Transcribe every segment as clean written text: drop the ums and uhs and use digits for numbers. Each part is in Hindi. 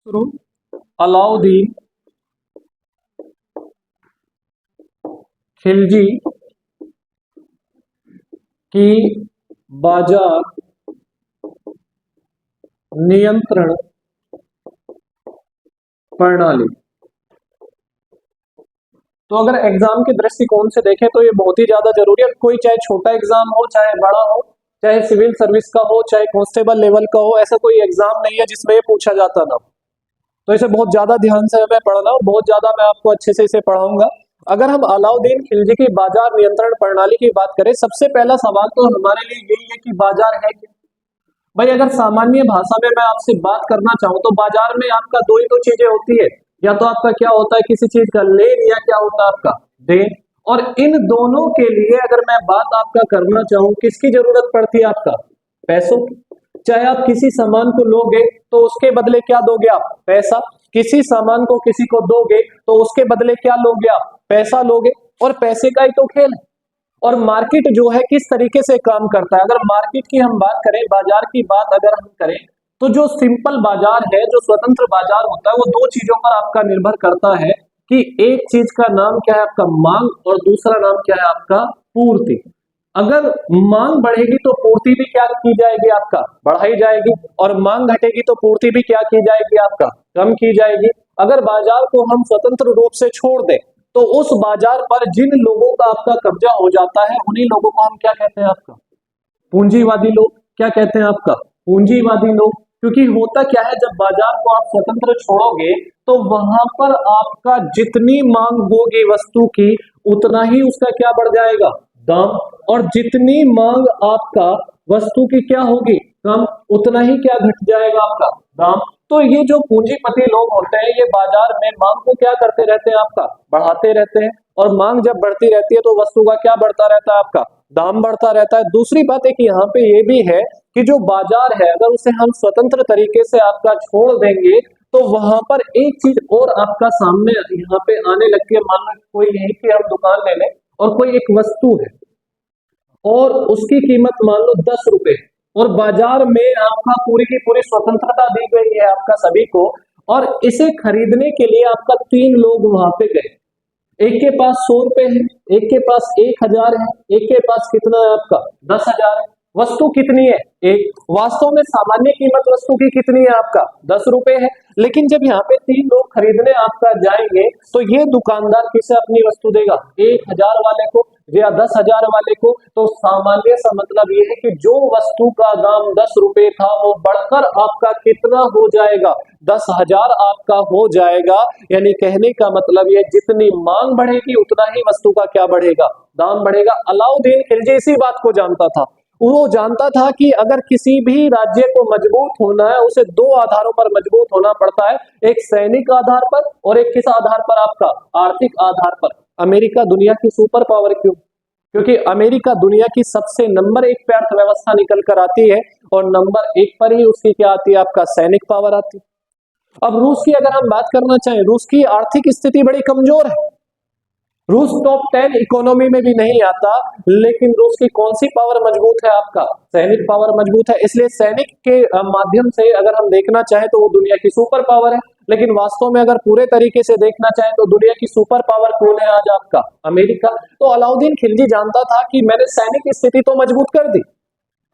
शुरू अलाउद्दीन खिलजी की बाजार नियंत्रण प्रणाली। तो अगर एग्जाम के दृष्टिकोण से देखें तो ये बहुत ही ज्यादा जरूरी है। कोई चाहे छोटा एग्जाम हो, चाहे बड़ा हो, चाहे सिविल सर्विस का हो, चाहे कांस्टेबल लेवल का हो, ऐसा कोई एग्जाम नहीं है जिसमें ये पूछा जाता ना। तो इसे बहुत ज्यादा ध्यान से हमें पढ़ना, बहुत ज्यादा मैं आपको अच्छे से इसे पढ़ाऊंगा। अगर हम अलाउद्दीन खिलजी की बाजार नियंत्रण प्रणाली की बात करें, सबसे पहला सवाल तो हमारे लिए यही है कि बाजार है क्या। भाई अगर सामान्य भाषा में मैं आपसे बात करना चाहूं तो बाजार में आपका दो ही तो चीजें होती है, या तो आपका क्या होता है किसी चीज का लेन, या क्या होता है आपका देन। और इन दोनों के लिए अगर मैं बात आपका करना चाहूं, किसकी जरूरत पड़ती है आपका, पैसों की। चाहे आप किसी सामान को लोगे तो उसके बदले क्या दोगे आप, पैसा। किसी सामान को किसी को दोगे तो उसके बदले क्या लोगे आप, पैसा लोगे। और पैसे का ही तो खेल है। और मार्केट जो है किस तरीके से काम करता है, अगर मार्केट की हम बात करें, बाजार की बात अगर हम करें, तो जो सिंपल बाजार है, जो स्वतंत्र बाजार होता है, वो दो चीजों पर आपका निर्भर करता है कि एक चीज का नाम क्या है आपका मांग, और दूसरा नाम क्या है आपका पूर्ति। अगर मांग बढ़ेगी तो पूर्ति भी क्या की जाएगी आपका, बढ़ाई जाएगी। और मांग घटेगी तो पूर्ति भी क्या की जाएगी आपका, कम की जाएगी। अगर बाजार को हम स्वतंत्र रूप से छोड़ दें तो उस बाजार पर जिन लोगों का आपका कब्जा हो जाता है, उन्हीं लोगों को हम क्या कहते हैं आपका, पूंजीवादी लोग। क्या कहते हैं आपका, पूंजीवादी लोग। क्योंकि होता क्या है, जब बाजार को आप स्वतंत्र छोड़ोगे तो वहां पर आपका जितनी मांग होगी वस्तु की, उतना ही उसका क्या बढ़ जाएगा, दाम। और जितनी मांग आपका वस्तु की क्या होगी, कम, उतना ही क्या घट जाएगा आपका दाम। तो ये जो पूंजीपति लोग होते हैं, ये बाजार में मांग को क्या करते रहते हैं आपका, बढ़ाते रहते हैं। और मांग जब बढ़ती रहती है तो वस्तु का क्या बढ़ता रहता है आपका, दाम बढ़ता रहता है। दूसरी बात है कि यहाँ पे ये भी है कि जो बाजार है, अगर उसे हम स्वतंत्र तरीके से आपका छोड़ देंगे तो वहां पर एक चीज और आपका सामने यहाँ पे आने लगती है। मान लो कोई यही की हम दुकान ले लें और कोई एक वस्तु है और उसकी कीमत मान लो 10 रुपए, और बाजार में आपका पूरी की पूरी स्वतंत्रता दी गई है आपका सभी को। और इसे खरीदने के लिए आपका 3 लोग वहां पे गए, एक के पास 100 रुपए है, एक के पास 1000 है, एक के पास कितना है आपका 10,000 है। वस्तु कितनी है, एक। वास्तव में सामान्य कीमत वस्तु की कितनी है आपका, 10 रुपए है। लेकिन जब यहाँ पे 3 लोग खरीदने आपका जाएंगे तो ये दुकानदार किसे अपनी वस्तु देगा, 1000 वाले को या 10,000 वाले को। तो सामान्य सा मतलब ये है कि जो वस्तु का दाम 10 रुपए था वो बढ़कर आपका कितना हो जाएगा, 10,000 आपका हो जाएगा। यानी कहने का मतलब ये, जितनी मांग बढ़ेगी उतना ही वस्तु का क्या बढ़ेगा, दाम बढ़ेगा। अलाउद्दीन खिलजी इसी बात को जानता था। वो जानता था कि अगर किसी भी राज्य को मजबूत होना है, उसे 2 आधारों पर मजबूत होना पड़ता है, एक सैनिक आधार पर और एक किस आधार पर आपका, आर्थिक आधार पर। अमेरिका दुनिया की सुपर पावर क्यों, क्योंकि अमेरिका दुनिया की सबसे नंबर 1 पे अर्थव्यवस्था निकल कर आती है, और नंबर 1 पर ही उसकी क्या आती है आपका, सैनिक पावर आती है। अब रूस की अगर हम बात करना चाहें, रूस की आर्थिक स्थिति बड़ी कमजोर है। रूस टॉप 10 इकोनॉमी में भी नहीं आता, लेकिन रूस की कौन सी पावर मजबूत है आपका, सैनिक पावर मजबूत है। इसलिए सैनिक के माध्यम से अगर हम देखना चाहें तो वो दुनिया की सुपर पावर है। लेकिन वास्तव में अगर पूरे तरीके से देखना चाहें तो दुनिया की सुपर पावर कौन है आज आपका, अमेरिका। तो अलाउद्दीन खिलजी जानता था कि मैंने सैनिक स्थिति तो मजबूत कर दी,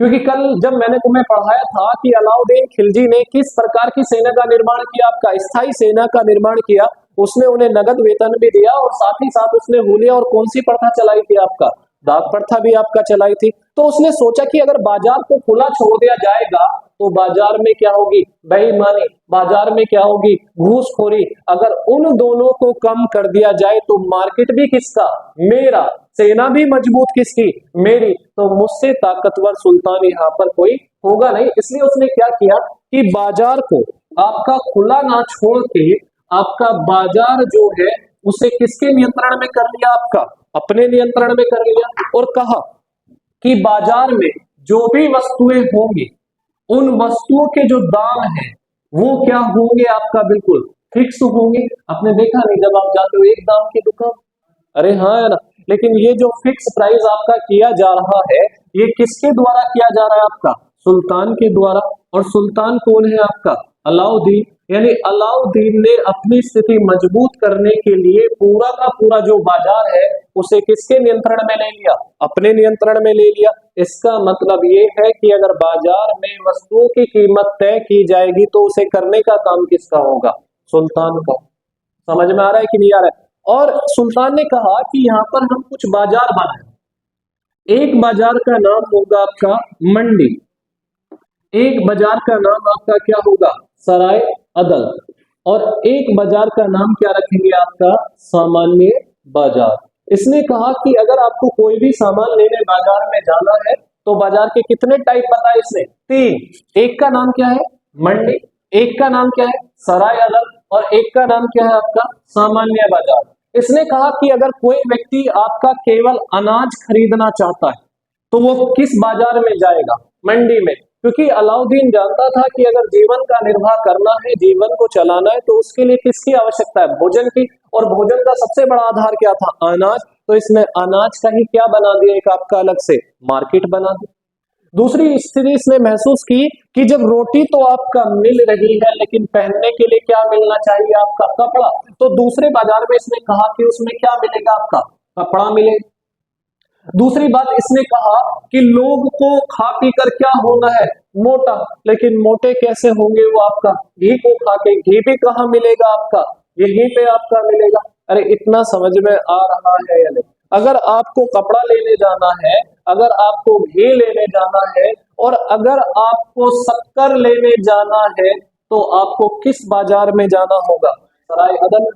क्योंकि कल जब मैंने तुम्हें पढ़ाया था कि अलाउद्दीन खिलजी ने किस प्रकार की सेना का निर्माण किया, आपका स्थायी सेना का निर्माण किया। उसने उन्हें नगद वेतन भी दिया, और साथ ही साथ उसने हुलिया और कौन सी प्रथा चलाई थी आपका, डाक प्रथा भी आपका चलाई थी। तो उसने सोचा कि अगर बाजार को खुला छोड़ दिया जाएगा तो बाजार में क्या होगी, बेईमानी, बाजार में क्या होगी, घूसखोरी। अगर उन दोनों को कम कर दिया जाए तो मार्केट भी किसका, मेरा, सेना भी मजबूत किसकी, मेरी। तो मुझसे ताकतवर सुल्तान यहाँ पर कोई होगा नहीं। इसलिए उसने क्या किया कि बाजार को आपका खुला ना छोड़ के आपका बाजार जो है उसे किसके नियंत्रण में कर लिया, आपका अपने नियंत्रण में कर लिया। और कहा कि बाजार में जो भी वस्तुएं होंगी, उन वस्तुओं के जो दाम हैं वो क्या होंगे आपका, बिल्कुल फिक्स होंगे। आपने देखा नहीं, जब आप जाते हो एक दाम की दुकान, अरे हाँ है ना। लेकिन ये जो फिक्स प्राइस आपका किया जा रहा है, ये किसके द्वारा किया जा रहा है आपका, सुल्तान के द्वारा। और सुल्तान कौन है आपका, अलाउद्दीन। यानी अलाउद्दीन ने अपनी स्थिति मजबूत करने के लिए पूरा का पूरा जो बाजार है उसे किसके नियंत्रण में ले लिया? अपने नियंत्रण में ले लिया। इसका मतलब ये है कि अगर बाजार में वस्तुओं की कीमत तय की जाएगी तो उसे करने का काम किसका होगा? सुल्तान का। समझ में आ रहा है कि नहीं आ रहा है? और सुल्तान ने कहा कि यहाँ पर हम कुछ बाजार बनाए। एक बाजार का नाम होगा आपका मंडी, एक बाजार का नाम आपका क्या होगा? सराय अदल, और एक बाजार का नाम क्या रखेंगे आपका? सामान्य बाजार। इसने कहा कि अगर आपको कोई भी सामान लेने बाजार में जाना है तो बाजार के कितने टाइप बताए इसने? 3। एक का नाम क्या है? मंडी, एक का नाम क्या है? सराय अदल, और एक का नाम क्या है आपका? सामान्य बाजार। इसने कहा कि अगर कोई व्यक्ति आपका केवल अनाज खरीदना चाहता है तो वो किस बाजार में जाएगा? मंडी में। क्योंकि अलाउद्दीन जानता था कि अगर जीवन का निर्वाह करना है, जीवन को चलाना है, तो उसके लिए किसकी आवश्यकता है? भोजन की। और भोजन का सबसे बड़ा आधार क्या था? अनाज। तो इसने अनाज का ही क्या बना दिया? एक आपका अलग से मार्केट बना दी। दूसरी स्थिति इसने महसूस की कि जब रोटी तो आपका मिल रही है लेकिन पहनने के लिए क्या मिलना चाहिए? आपका कपड़ा। तो दूसरे बाजार में इसने कहा कि उसमें क्या मिलेगा? आपका कपड़ा मिलेगा। दूसरी बात इसने कहा कि लोग को खा पी कर क्या होना है? मोटा। लेकिन मोटे कैसे होंगे वो? आपका घी को खा के। घी भी कहाँ मिलेगा आपका? यहीं पे आपका मिलेगा। अरे इतना समझ में आ रहा है या नहीं? अगर आपको कपड़ा लेने जाना है, अगर आपको घी लेने जाना है, और अगर आपको शक्कर लेने जाना है तो आपको किस बाजार में जाना होगा? सराय अदल।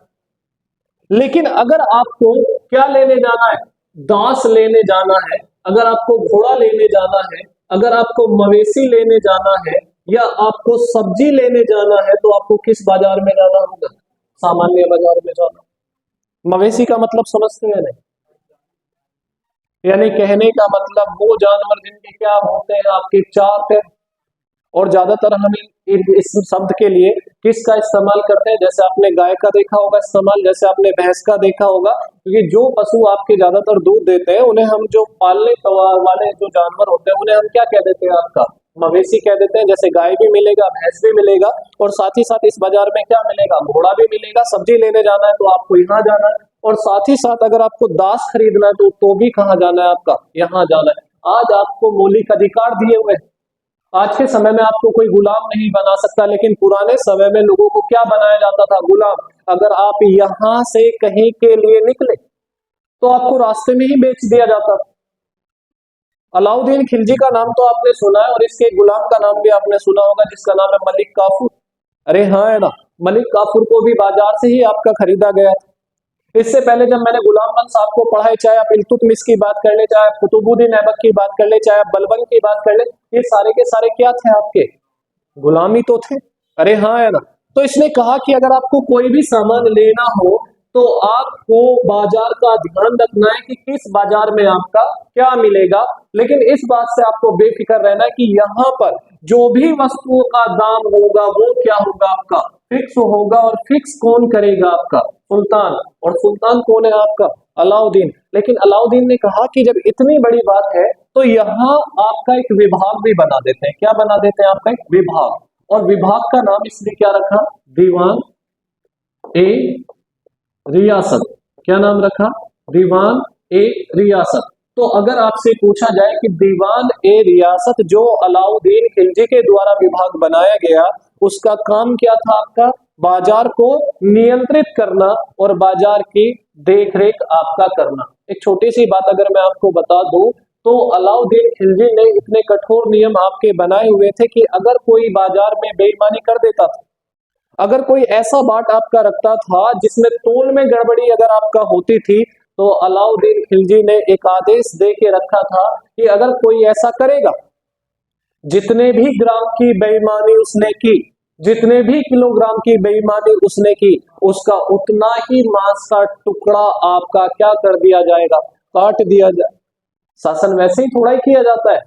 लेकिन अगर आपको क्या लेने जाना है? दास लेने जाना है, अगर आपको घोड़ा लेने जाना है, अगर आपको मवेशी लेने जाना है, या आपको सब्जी लेने जाना है तो आपको किस बाजार में जाना होगा? सामान्य बाजार में जाना। मवेशी का मतलब समझते हैं नहीं? यानी कहने का मतलब वो जानवर जिनके क्या होते हैं? आपके 4 पैर। और ज्यादातर हम इस शब्द के लिए किसका इस्तेमाल करते हैं? जैसे आपने गाय का देखा होगा इस्तेमाल, जैसे आपने भैंस का देखा होगा, क्योंकि जो पशु आपके ज्यादातर दूध देते हैं उन्हें हम, जो पालने वाले जो जानवर होते हैं उन्हें हम क्या कह देते हैं? आपका मवेशी कह देते हैं। जैसे गाय भी मिलेगा, भैंस भी मिलेगा, और साथ ही साथ इस बाजार में क्या मिलेगा? घोड़ा भी मिलेगा। सब्जी लेने जाना है तो आपको यहाँ जाना है, और साथ ही साथ अगर आपको दास खरीदना है तो भी कहाँ जाना है? आपका यहाँ जाना है। आज आपको मौलिक अधिकार दिए हुए हैं। आज के समय में आपको कोई गुलाम नहीं बना सकता, लेकिन पुराने समय में लोगों को क्या बनाया जाता था? गुलाम। अगर आप यहां से कहीं के लिए निकले तो आपको रास्ते में ही बेच दिया जाता था। अलाउद्दीन खिलजी का नाम तो आपने सुना है, और इसके गुलाम का नाम भी आपने सुना होगा जिसका नाम है मलिक काफूर। अरे हाँ, है ना? मलिक काफूर को भी बाजार से ही आपका खरीदा गया था। इससे पहले जब मैंने गुलाम बंद साहब को पढ़ा है, चाहे आप इल्तुतमिश की बात कर ले, चाहे आप कुतुबुद्दीन ऐबक की बात कर ले, चाहे आप बलबन की बात कर ले, ये सारे के सारे क्या थे? आपके गुलामी तो थे। अरे हाँ, है ना? तो इसने कहा कि अगर आपको कोई भी सामान लेना हो तो आपको बाजार का ध्यान रखना है कि किस बाजार में आपका क्या मिलेगा। लेकिन इस बात से आपको बेफिक्र रहना है कि यहाँ पर जो भी वस्तुओं का दाम होगा वो क्या होगा? आपका फिक्स होगा। और फिक्स कौन करेगा? आपका सुल्तान। और सुल्तान कौन है? आपका अलाउद्दीन। लेकिन अलाउद्दीन ने कहा कि जब इतनी बड़ी बात है तो यहाँ आपका एक विभाग भी बना देते हैं। क्या बना देते हैं? आपका एक विभाग। और विभाग का नाम इसने क्या रखा? दीवान ए रियासत। क्या नाम रखा? दीवान ए रियासत। तो अगर आपसे पूछा जाए कि दीवान ए रियासत जो अलाउद्दीन खिलजी के द्वारा विभाग बनाया गया, उसका काम क्या था? आपका बाजार को नियंत्रित करना और बाजार की देखरेख आपका करना। एक छोटी सी बात अगर मैं आपको बता दूं तो अलाउद्दीन खिलजी ने इतने कठोर नियम आपके बनाए हुए थे कि अगर कोई बाजार में बेईमानी कर देता था, अगर कोई ऐसा बाट आपका रखता था जिसमें तोल में गड़बड़ी अगर आपका होती थी, तो अलाउद्दीन खिलजी ने एक आदेश दे के रखा था कि अगर कोई ऐसा करेगा, जितने भी ग्राम की बेईमानी उसने की, जितने भी किलोग्राम की बेईमानी उसने की, उसका उतना ही मांस का टुकड़ा आपका क्या कर दिया जाएगा? काट दिया जाए। शासन वैसे ही थोड़ा ही किया जाता है।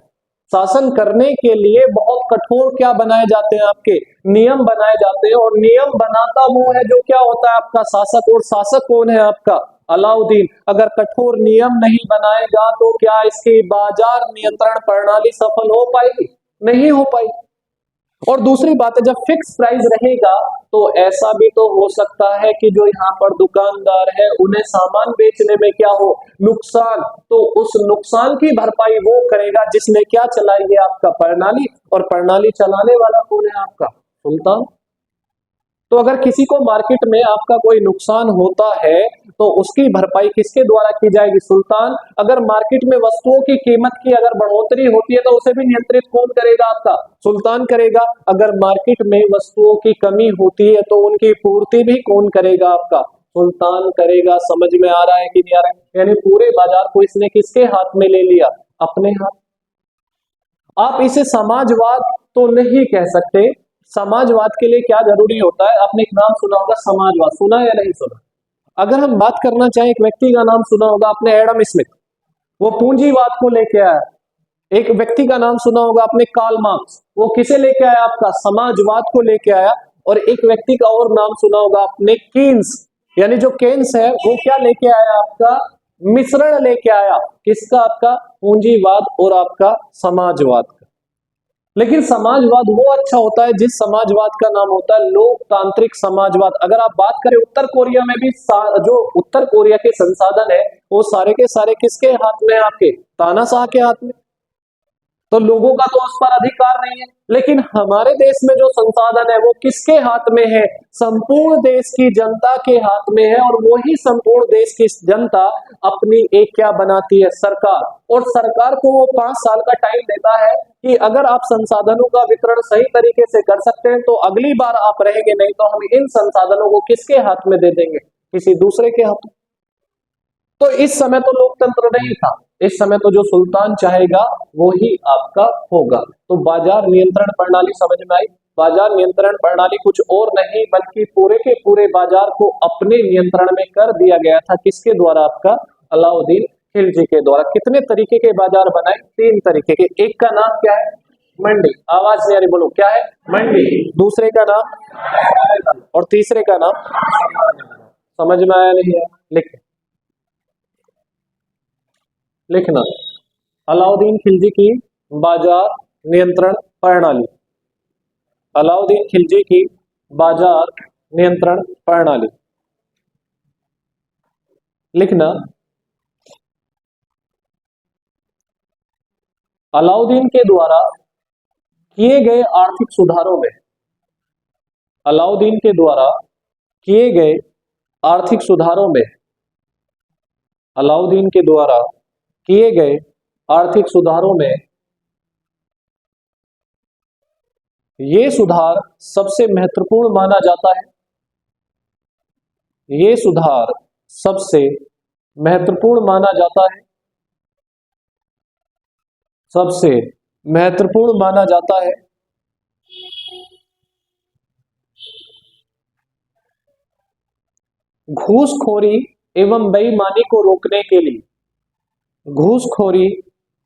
शासन करने के लिए बहुत कठोर क्या बनाए जाते हैं? आपके नियम बनाए जाते हैं। और नियम बनाता वो है जो क्या होता है? आपका शासक। और शासक कौन है? आपका अलाउद्दीन। अगर कठोर नियम नहीं बनाएगा तो क्या इसकी बाजार नियंत्रण प्रणाली सफल हो पाएगी? नहीं हो पाई। और दूसरी बात है, जब फिक्स प्राइस रहेगा तो ऐसा भी तो हो सकता है कि जो यहाँ पर दुकानदार है उन्हें सामान बेचने में क्या हो, नुकसान, तो उस नुकसान की भरपाई वो करेगा जिसने क्या चलाई है, आपका प्रणाली, और प्रणाली चलाने वाला कौन है, आपका सुल्तान। तो अगर किसी को मार्केट में आपका कोई नुकसान होता है तो उसकी भरपाई किसके द्वारा की जाएगी, सुल्तान। अगर मार्केट में वस्तुओं की कीमत की अगर बढ़ोतरी होती है तो उसे भी नियंत्रित कौन करेगा, आपका सुल्तान करेगा। अगर मार्केट में वस्तुओं की कमी होती है तो उनकी पूर्ति भी कौन करेगा, आपका सुल्तान करेगा। समझ में आ रहा है कि नहीं आ रहा है, यानी पूरे बाजार को इसने किसके हाथ में ले लिया, अपने हाथ। आप इसे समाजवाद तो नहीं कह सकते। समाजवाद के लिए क्या जरूरी होता है, आपने एक नाम सुना होगा समाजवाद, सुना या नहीं सुना। अगर हम बात करना चाहें, एक व्यक्ति का नाम सुना होगा आपने, एडम स्मिथ, वो पूंजीवाद को लेके आया। एक व्यक्ति का नाम सुना होगा आपने, कार्ल मार्क्स, वो किसे लेके आया, आपका समाजवाद को लेके आया। और एक व्यक्ति का और नाम सुना होगा आपने, केन्स, यानी जो केन्स है वो क्या लेके आया, आपका मिश्रण लेके आया, किसका, आपका पूंजीवाद और आपका समाजवाद का। लेकिन समाजवाद वो अच्छा होता है जिस समाजवाद का नाम होता है लोकतांत्रिक समाजवाद। अगर आप बात करें उत्तर कोरिया में भी जो उत्तर कोरिया के संसाधन है वो सारे के सारे किसके हाथ में है, आपके तानाशाह के हाथ में। तो लोगों का तो उस पर अधिकार नहीं है। लेकिन हमारे देश में जो संसाधन है वो किसके हाथ में है, संपूर्ण देश की जनता के हाथ में है। और वही संपूर्ण देश की जनता अपनी एक क्या बनाती है, सरकार। और सरकार को वो 5 साल का टाइम देता है कि अगर आप संसाधनों का वितरण सही तरीके से कर सकते हैं तो अगली बार आप रहेंगे, नहीं तो हम इन संसाधनों को किसके हाथ में दे देंगे, किसी दूसरे के हाथ में। तो इस समय तो लोकतंत्र नहीं था, इस समय तो जो सुल्तान चाहेगा वो ही आपका होगा। तो बाजार नियंत्रण प्रणाली समझ में आई। बाजार नियंत्रण प्रणाली कुछ और नहीं बल्कि पूरे के पूरे बाजार को अपने नियंत्रण में कर दिया गया था, किसके द्वारा, आपका अलाउद्दीन खिलजी के द्वारा। कितने तरीके के बाजार बनाए, 3 तरीके के। एक का नाम क्या है, मंडी, आवाज नहीं आ रही, बोलो क्या है, मंडी। दूसरे का नाम, और तीसरे का नाम, समझ में आया नहीं है, लिख लिखना, अलाउद्दीन खिलजी की बाजार नियंत्रण प्रणाली, अलाउद्दीन खिलजी की बाजार नियंत्रण प्रणाली लिखना। अलाउद्दीन के द्वारा किए गए आर्थिक सुधारों में, अलाउद्दीन के द्वारा किए गए आर्थिक सुधारों में, अलाउद्दीन के द्वारा किए गए आर्थिक सुधारों में ये सुधार सबसे महत्वपूर्ण माना जाता है, ये सुधार सबसे महत्वपूर्ण माना जाता है, सबसे महत्वपूर्ण माना जाता है। घूसखोरी एवं बेईमानी को रोकने के लिए, घूसखोरी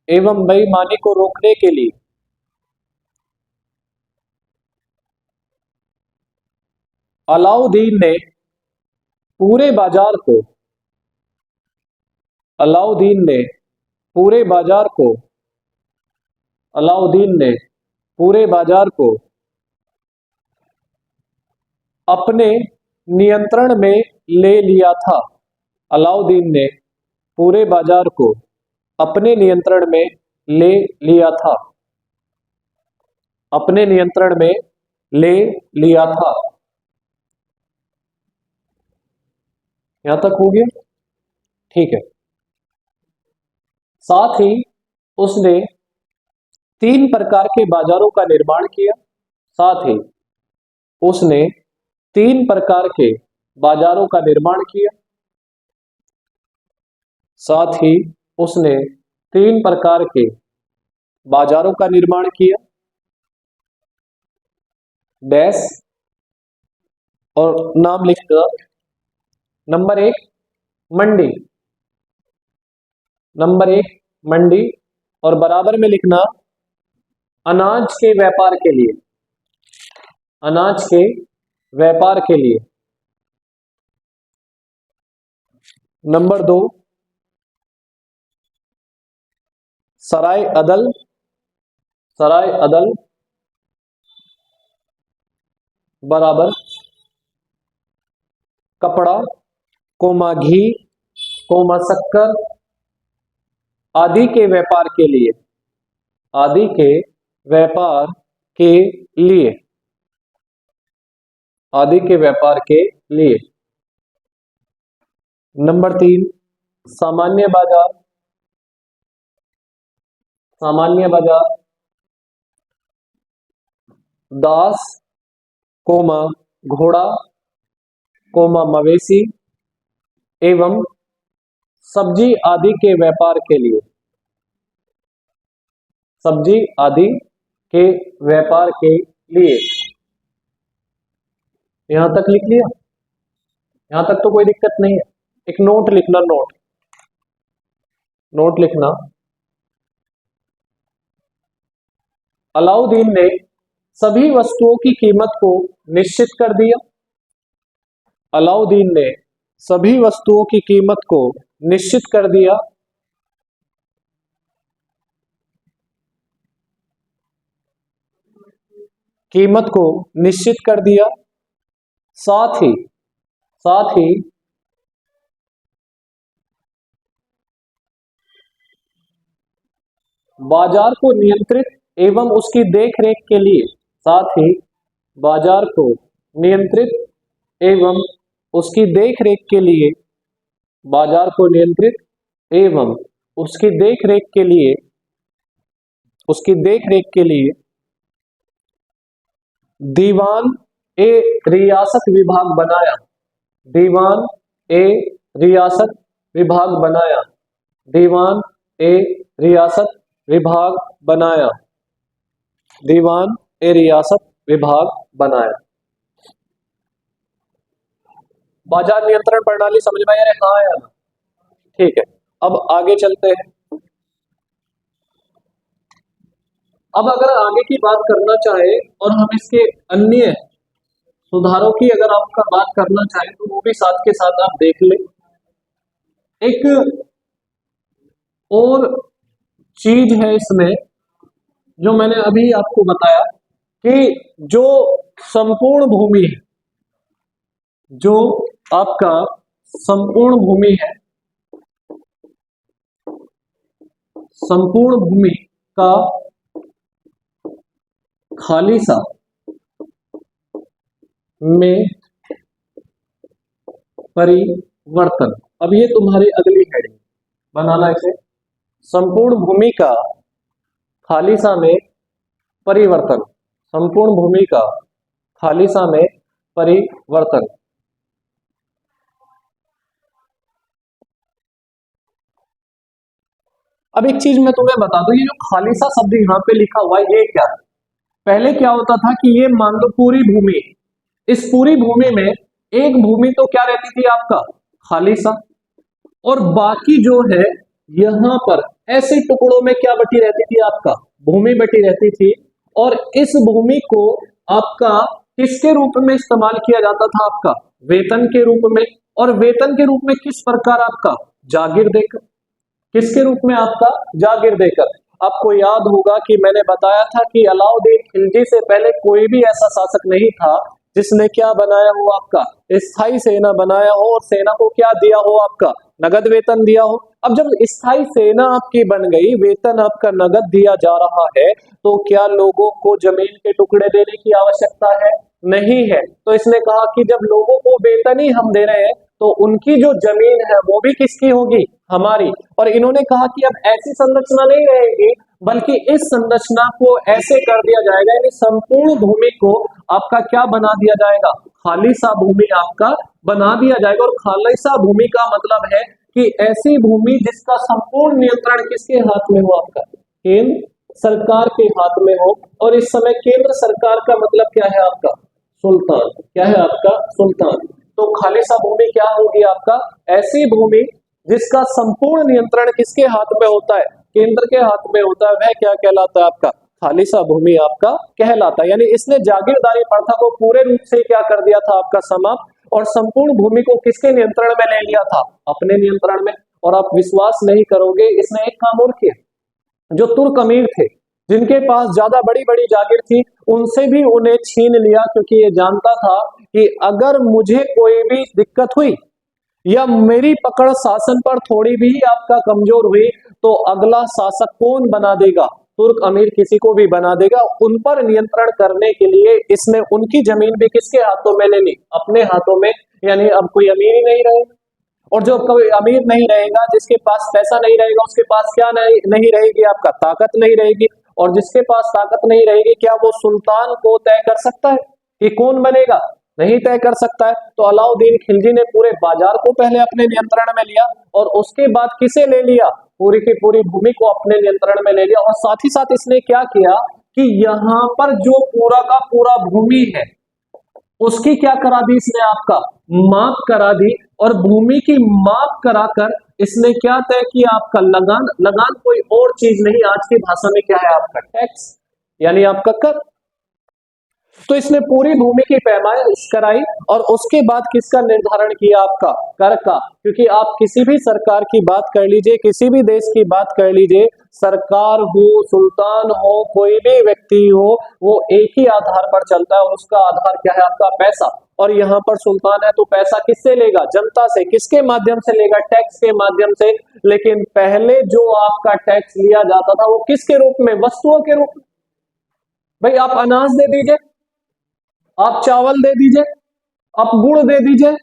एवं बेईमानी को रोकने के लिए अलाउद्दीन ने पूरे बाजार को, अलाउद्दीन ने पूरे बाजार को, अलाउद्दीन ने पूरे बाजार को अपने नियंत्रण में ले लिया था, अलाउद्दीन ने पूरे बाजार को अपने नियंत्रण में ले लिया था, अपने नियंत्रण में ले लिया था। यहां तक हो गया, ठीक है। साथ ही उसने 3 प्रकार के बाजारों का निर्माण किया, साथ ही उसने 3 प्रकार के बाजारों का निर्माण किया, साथ ही उसने 3 प्रकार के बाजारों का निर्माण किया। डैश और नाम लिखकर, नंबर 1 मंडी, नंबर 1 मंडी, और बराबर में लिखना अनाज के व्यापार के लिए, अनाज के व्यापार के लिए। नंबर 2 सराय अदल, सराय अदल, बराबर कपड़ा, कोमा घी, कोमा शक्कर आदि के व्यापार के लिए, आदि के व्यापार के लिए, आदि के व्यापार के लिए। नंबर 3 सामान्य बाजार, सामान्य बाजार दास, कोमा घोड़ा, कोमा मवेशी एवं सब्जी आदि के व्यापार के लिए, सब्जी आदि के व्यापार के लिए। यहां तक लिख लिया? यहां तक तो कोई दिक्कत नहीं है। एक नोट लिखना, नोट, नोट लिखना। अलाउद्दीन ने सभी वस्तुओं की कीमत को निश्चित कर दिया। अलाउद्दीन ने सभी वस्तुओं की कीमत को निश्चित कर दिया। कीमत को निश्चित कर दिया। साथ ही बाजार को नियंत्रित एवं उसकी देखरेख के लिए, साथ ही बाजार को नियंत्रित एवं उसकी देखरेख के लिए, बाजार को नियंत्रित एवं उसकी देखरेख के लिए, उसकी देखरेख के लिए दीवान ए रियासत विभाग बनाया। दीवान ए रियासत विभाग बनाया। दीवान ए रियासत विभाग बनाया। दीवान ए रियासत विभाग बनाया। बाजार नियंत्रण प्रणाली समझ में आया? हाँ या ना? ठीक है, अब आगे चलते हैं। अब अगर आगे की बात करना चाहे और हम इसके अन्य सुधारों की अगर आपका बात करना चाहे तो वो भी साथ के साथ आप देख लें। एक और चीज है इसमें जो मैंने अभी आपको बताया कि जो संपूर्ण भूमि है, जो आपका संपूर्ण भूमि है, संपूर्ण भूमि का खालिसा में परिवर्तन। अब ये तुम्हारी अगली हेडिंग बनाना इसे, संपूर्ण भूमि का खालिसा में परिवर्तन। संपूर्ण भूमि का खालिसा में परिवर्तन। अब एक चीज मैं तुम्हें बता दूं, ये जो खालिसा शब्द यहाँ पे लिखा हुआ है ये क्या है? पहले क्या होता था कि ये मान लो पूरी भूमि, इस पूरी भूमि में एक भूमि तो क्या रहती थी आपका खालिसा, और बाकी जो है यहां पर ऐसे टुकड़ों में क्या बटी रहती थी आपका भूमि बटी रहती थी। और इस भूमि को आपका किसके रूप में इस्तेमाल किया जाता था? आपका वेतन के रूप में। और वेतन के रूप में किस प्रकार? आपका जागीर देकर। किसके रूप में? आपका जागीर देकर। आपको याद होगा कि मैंने बताया था कि अलाउद्दीन खिलजी से पहले कोई भी ऐसा शासक नहीं था जिसने क्या बनाया हो? आपका स्थायी सेना बनाया हो और सेना को क्या दिया हो? आपका नगद वेतन दिया हो। अब जब स्थायी सेना आपकी बन गई, वेतन आपका नगद दिया जा रहा है, तो क्या लोगों को जमीन के टुकड़े देने की आवश्यकता है? नहीं है। तो इसने कहा कि जब लोगों को वेतन ही हम दे रहे हैं तो उनकी जो जमीन है वो भी किसकी होगी? हमारी। और इन्होंने कहा कि अब ऐसी संरचना नहीं रहेगी, बल्कि इस संरचना को ऐसे कर दिया जाएगा, यानी संपूर्ण भूमि को आपका क्या बना दिया जाएगा? खालिसा भूमि आपका बना दिया जाएगा। और खालिसा भूमि का मतलब है कि ऐसी भूमि जिसका संपूर्ण नियंत्रण किसके हाथ में हो? आपका केंद्र सरकार के हाथ में हो। और इस समय केंद्र सरकार का मतलब क्या है? आपका सुल्तान। क्या है? आपका सुल्तान। तो खालिसा भूमि क्या होगी? आपका ऐसी भूमि जिसका संपूर्ण नियंत्रण किसके हाथ में होता है? केंद्र के हाथ में होता है। वह क्या कहलाता है? आपका खालिसा भूमि आपका कहलाता है। यानी इसने जागीरदारी प्रथा को पूरे रूप से क्या कर दिया था? आपका समाप्त। और संपूर्ण भूमि को किसके नियंत्रण में ले लिया था? अपने नियंत्रण में। और आप विश्वास नहीं करोगे, इसने एक काम और किया। जो तुर्क अमीर थे, जिनके पास ज्यादा बड़ी बड़ी जागीर थी, उनसे भी उन्हें छीन लिया, क्योंकि ये जानता था कि अगर मुझे कोई भी दिक्कत हुई या मेरी पकड़ शासन पर थोड़ी भी आपका कमजोर हुई, तो अगला शासक कौन बना देगा? तुर्क अमीर किसी को भी बना देगा। उन पर नियंत्रण करने के लिए इसने उनकी जमीन भी किसके हाथों में ले ली? अपने हाथों में। यानी अब कोई अमीर ही नहीं रहेगा, और जो कोई अमीर नहीं रहेगा, जिसके पास पैसा नहीं रहेगा, उसके पास क्या नहीं रहेगी? आपका ताकत नहीं रहेगी। और जिसके पास ताकत नहीं रहेगी, क्या वो सुल्तान को तय कर सकता है कि कौन बनेगा? नहीं तय कर सकता है। तो अलाउद्दीन खिलजी ने पूरे बाजार को पहले अपने नियंत्रण में लिया, और उसके बाद किसे ले लिया? पूरी की पूरी भूमि को अपने नियंत्रण में ले लिया। और साथ ही साथ इसने क्या किया कि यहाँ पर जो पूरा का पूरा भूमि है, उसकी क्या करा दी इसने? आपका माप करा दी। और भूमि की माप कराकर इसने क्या तय किया? आपका लगान। लगान कोई और चीज नहीं, आज की भाषा में क्या है? आपका टैक्स, यानी आपका कर। तो इसने पूरी भूमि की पैमाइश कराई, और उसके बाद किसका निर्धारण किया? आपका कर का। क्योंकि आप किसी भी सरकार की बात कर लीजिए, किसी भी देश की बात कर लीजिए, सरकार हो, सुल्तान हो, कोई भी व्यक्ति हो, वो एक ही आधार पर चलता है, और उसका आधार क्या है? आपका पैसा। और यहाँ पर सुल्तान है, तो पैसा किससे लेगा? जनता से। किसके माध्यम से लेगा? टैक्स के माध्यम से। लेकिन पहले जो आपका टैक्स लिया जाता था, वो किसके रूप में? वस्तुओं के रूप में। भाई आप अनाज दे दीजिए, आप चावल दे दीजिए, आप गुड़ दे दीजिए,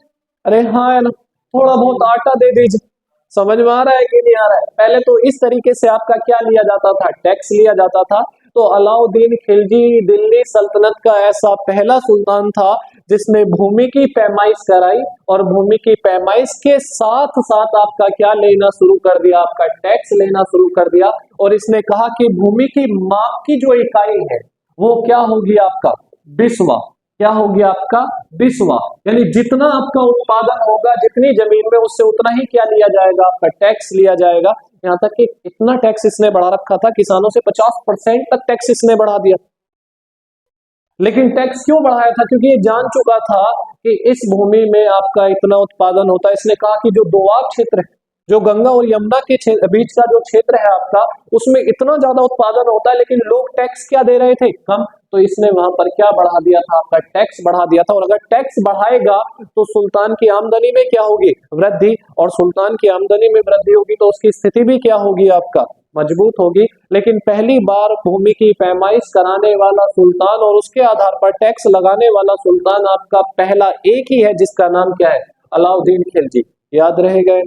अरे हाँ है ना, थोड़ा बहुत आटा दे दीजिए। समझ में आ रहा है कि नहीं आ रहा है? पहले तो इस तरीके से आपका क्या लिया जाता था? टैक्स लिया जाता था। तो अलाउद्दीन खिलजी दिल्ली सल्तनत का ऐसा पहला सुल्तान था जिसने भूमि की पैमाइश कराई, और भूमि की पैमाइश के साथ साथ आपका क्या लेना शुरू कर दिया? आपका टैक्स लेना शुरू कर दिया। और इसने कहा कि भूमि की माप की जो इकाई है, वो क्या होगी? आपका बिस्वा। क्या होगी? आपका बिस्वा। यानी जितना आपका उत्पादन होगा, जितनी जमीन में, उससे उतना ही क्या लिया जाएगा? आपका टैक्स लिया जाएगा। यहां तक कि इतना टैक्स इसने बढ़ा रखा था, किसानों से 50% तक टैक्स इसने बढ़ा दिया। लेकिन टैक्स क्यों बढ़ाया था? क्योंकि ये जान चुका था कि इस भूमि में आपका इतना उत्पादन होता है। इसने कहा कि जो दोआब क्षेत्र है, जो गंगा और यमुना के बीच का जो क्षेत्र है आपका, उसमें इतना ज्यादा उत्पादन होता है, लेकिन लोग टैक्स क्या दे रहे थे? कम। तो इसने वहां पर क्या बढ़ा दिया था? आपका टैक्स बढ़ा दिया था। और अगर टैक्स बढ़ाएगा तो सुल्तान की आमदनी में क्या होगी? वृद्धि। और सुल्तान की आमदनी में वृद्धि होगी तो उसकी स्थिति भी क्या होगी? आपका मजबूत होगी। लेकिन पहली बार भूमि की पैमाइश कराने वाला सुल्तान और उसके आधार पर टैक्स लगाने वाला सुल्तान आपका पहला एक ही है, जिसका नाम क्या है? अलाउद्दीन खिलजी। याद रह गए?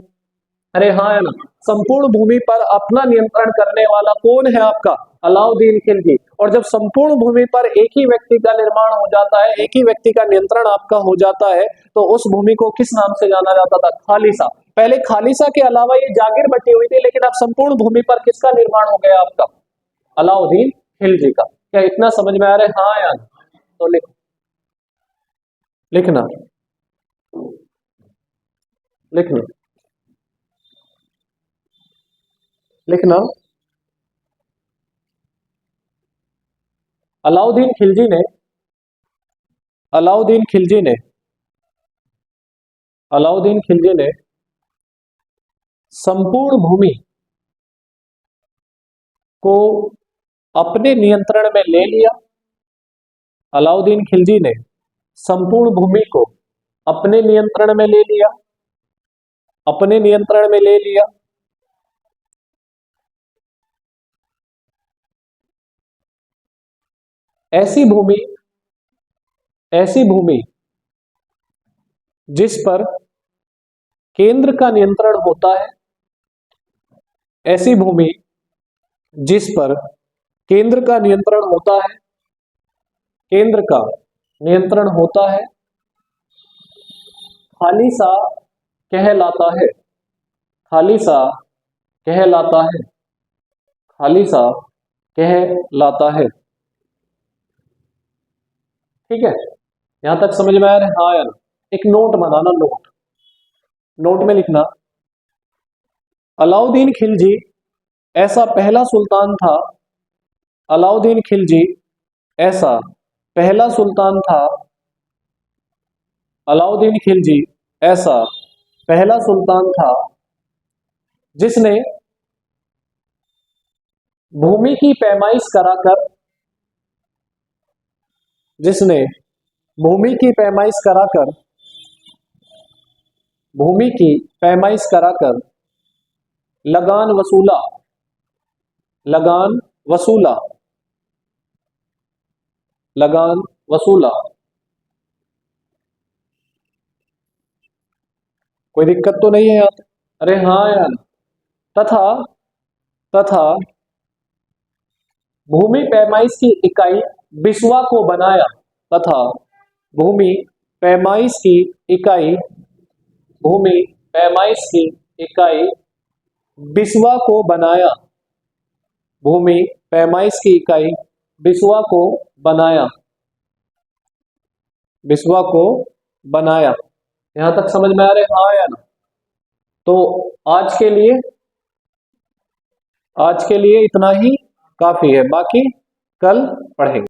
अरे हाँ है ना। संपूर्ण भूमि पर अपना नियंत्रण करने वाला कौन है? आपका अलाउद्दीन खिलजी। और जब संपूर्ण भूमि पर एक ही व्यक्ति का निर्माण हो जाता है, एक ही व्यक्ति का नियंत्रण आपका हो जाता है, तो उस भूमि को किस नाम से जाना जाता था? खालिसा। पहले खालिसा के अलावा ये जागीर बटी हुई थी, लेकिन अब संपूर्ण भूमि पर किसका निर्माण हो गया? आपका अलाउद्दीन खिलजी का। क्या इतना समझ में आ रहा है? हाँ यार। तो लिखना लिखना लिखना। अलाउद्दीन खिलजी ने अलाउद्दीन खिलजी ने अलाउद्दीन खिलजी ने संपूर्ण भूमि को अपने नियंत्रण में ले लिया। अलाउद्दीन खिलजी ने संपूर्ण भूमि को अपने नियंत्रण में ले लिया। अपने नियंत्रण में ले लिया। ऐसी भूमि ऐसी भूमि जिस पर केंद्र का नियंत्रण होता है। ऐसी भूमि जिस पर केंद्र का नियंत्रण होता है। केंद्र का नियंत्रण होता है, खालिसा कहलाता है। खालिसा कहलाता है। खालिसा कहलाता है। ठीक है? यहां तक समझ में आया? हाँ यार। एक नोट बनाना, नोट। नोट में लिखना, अलाउद्दीन खिलजी ऐसा पहला सुल्तान था। अलाउद्दीन खिलजी ऐसा पहला सुल्तान था। अलाउद्दीन खिलजी ऐसा पहला सुल्तान था जिसने भूमि की पैमाइश कराकर, जिसने भूमि की पैमाइश कराकर, भूमि की पैमाइश कराकर लगान वसूला, लगान वसूला, लगान वसूला। कोई दिक्कत तो नहीं है यहाँ पे? अरे हाँ यार। तथा, तथा भूमि पैमाइश की इकाई बिस्वा को बनाया, तथा भूमि पैमाइश की इकाई, भूमि पैमाइश की इकाई बिस्वा को बनाया, भूमि पैमाइश की इकाई बिस्वा को बनाया, बिस्वा को बनाया। यहां तक समझ में आ रहे? हाँ या ना? तो आज के लिए, आज के लिए इतना ही काफी है, बाकी कल पढ़ेंगे।